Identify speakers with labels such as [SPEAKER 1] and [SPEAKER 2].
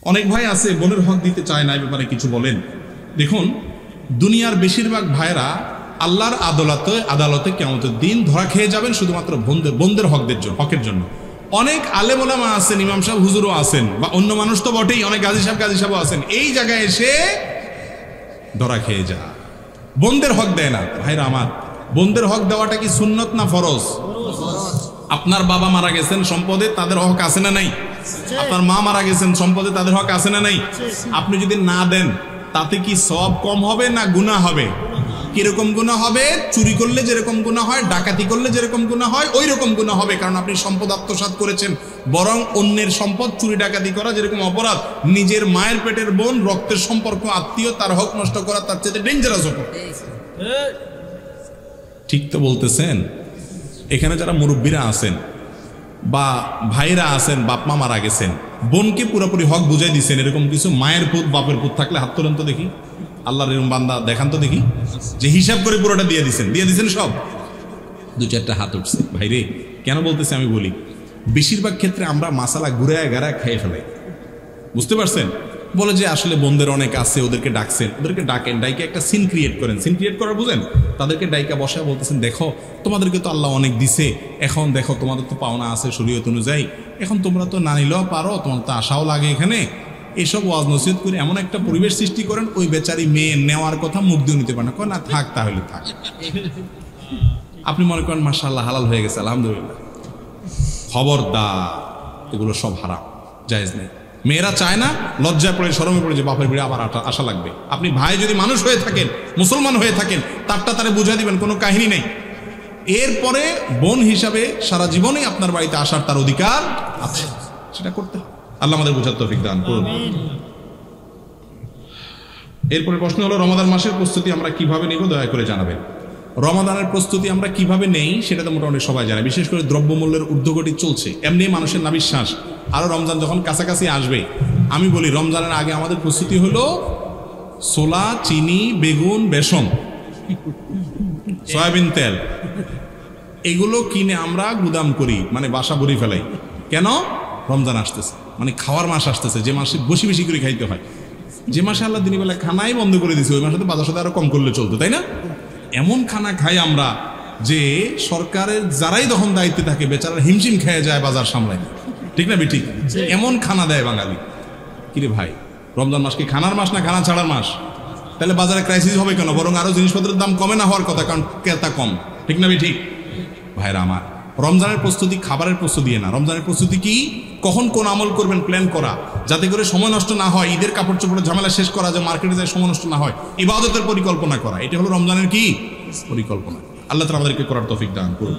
[SPEAKER 1] অনেক ভাই আছে বোনের হক দিতে চায় না, এই ব্যাপারে কিছু বলেন। দেখুন, দুনিয়ার বেশিরভাগ ভাইরা আল্লাহর আদালতে কিয়ামতের দিন ধরা খেয়ে যাবেন শুধুমাত্র বোনদের হকের জন্য। অনেক আলেম ওলামা আছেন, ইমাম সাহেব হুজুরও আছেন, বা অন্য মানুষ তো বটেই, অনেক গাজী সাহেবও আছেন, এই জায়গায় এসে ধরা খেয়ে যায়, বোনদের হক দেয় না। ভাইরা আমার, বোনদের হক দেওয়াটা কি সুন্নত না ফরজ? আপনার বাবা মারা গেছেন সম্পদে, তাদের হক আছে না নাই? আপনার মা মারা গেছেন সম্পদে, তাদের হক আছে না নাই? আপনি যদি না দেন তাতে কি সওয়াব কম হবে না গুনাহ হবে? কিরকম গুনাহ হবে? চুরি করলে যেরকম গুনাহ হয়, ডাকাতি করলে যেরকম গুনাহ হয়, ওই রকম গুনাহ হবে, কারণ আপনি সম্পদ আত্মসাৎ করেছেন। বরং অন্যের সম্পদ চুরি ডাকাতি করা যেরকম অপরাধ, নিজের মায়ের পেটের বোন, রক্তের সম্পর্ক, আত্মীয়, তার হক নষ্ট করা তার চেয়ে ডেঞ্জারাস অপরাধ। ঠিক তো বলতেছেন? এখানে যারা মুরব্বীরা আছেন বা ভাইরা আছেন, বাপ মা মারা গেছেন, বোনকে পুরোপুরি হক বুঝাই দিচ্ছেন, এরকম কিছু মায়ের পুত বাপের পুত থাকলে হাত তোলেন তো দেখি। আল্লাহর এরকম বান্দা দেখান তো দেখি, যে হিসাব করে পুরোটা দিয়ে দিচ্ছেন সব। দু চারটা হাত উঠছে। ভাইরে, কেন বলতেছি আমি বলি, বেশিরভাগ ক্ষেত্রে আমরা মাসালা ঘুরে গাড়ায় খেয়ে ফেলাই। বুঝতে পারছেন? বলে যে আসলে বোনদের অনেক আছে, ওদেরকে ডাকছেন, ওদেরকে ডাকেন, ডাইকে একটা সিন ক্রিয়েট করেন। সিন ক্রিয়েট করা বুঝেন? তাদেরকে ডাইকা বসায় বলতেছেন, দেখো তোমাদেরকে তো আল্লাহ অনেক দিছে, এখন দেখো তোমাদের তো পাওনা আছে শরীয়ত অনুযায়ী, এখন তোমরা তো না নিলেও পারো, তোমার তো আশাও লাগে এখানে। এইসব ওয়াজ নসিহত করে এমন একটা পরিবেশ সৃষ্টি করেন, ওই বেচারি মেয়ে নেওয়ার কথা মুখ দিয়ে নিতে পারে না, কয় না থাক, তাহলে থাক। আপনি মনে করেন মাশাআল্লাহ হালাল হয়ে গেছে, আলহামদুলিল্লাহ। খবরদার, এগুলো সব হারাম, জায়েজ নেই। মেয়েরা চায় না, লজ্জায় পড়ে, শরমে পড়ে যে বাপের ভিড়ে আবার আশা লাগবে। আপনি ভাই যদি মানুষ হয়ে থাকেন, মুসলমান হয়ে থাকেন, তারে বুঝাই দিবেন, কোনো কাহিনী নেই। এরপরে বোন হিসাবে সারা জীবনেই আপনার বাড়িতে আসার তার অধিকার আছে, সেটা করতে হবে। আল্লাহ আমাদের বোঝার তৌফিক দান করুন। এরপরে প্রশ্ন হলো, রমাদান মাসের প্রস্তুতি আমরা কিভাবে নিব, দয়া করে জানাবেন। রমাদানের প্রস্তুতি আমরা কিভাবে নেই সেটা তো মোটামুটি সবাই জানে। বিশেষ করে দ্রব্যমূল্যের ঊর্ধ্বগতি চলছে, এমনি মানুষের নাবিশ্বাস। আরো রমজান যখন কাছাকাছি আসবে, আমি বলি রমজানের আগে আমাদের প্রস্তুতি হলো ছোলা, চিনি, বেগুন, বেসন, সয়াবিন তেল, এগুলো কিনে আমরা গুদাম করি, মানে বাসা ভরি ফেলাই। কেন? রমজান আসতেছে, মানে খাওয়ার মাস আসতেছে, যে মাসে বেশি বেশি করে খাইতে হয়। যে মাসে আল্লাহ দিনের বেলা খানাই বন্ধ করে দিচ্ছে, ওই মাসে তো বাজার সাথে আরো কম করলে চলতো, তাই না? এমন খানা খাই আমরা যে সরকারের যারাই তখন দায়িত্বে থাকে বেচারা হিমশিম খেয়ে যায় বাজার সামলায়, ঠিক না ঠিক? এমন খানা দেয় বাঙালি। কিরে ভাই, রমজান মাস কি খানার মাস না খানা ছাড়ার মাস? তাহলে বাজারে ক্রাইসিস হবে কেন? বরং আরো জিনিসপত্রের দাম কমে না হওয়ার কথা, কারণ ক্রেতা কম, ঠিক না ঠিক? ভাইরা আমার, রমজানের প্রস্তুতি খাবারের প্রস্তুতি না। রমজানের প্রস্তুতি কি? কখন কোন আমল করবেন প্ল্যান করা, যাতে করে সময় নষ্ট না হয়, ঈদের কাপড় চোপড়ের ঝামেলা শেষ করা, যে মার্কেটে যায় সময় নষ্ট না হয়, ইবাদতের পরিকল্পনা করা, এটা হলো রমজানের কি পরিকল্পনা। আল্লাহ তাআলা আমাদেরকে করার তৌফিক দান করুন।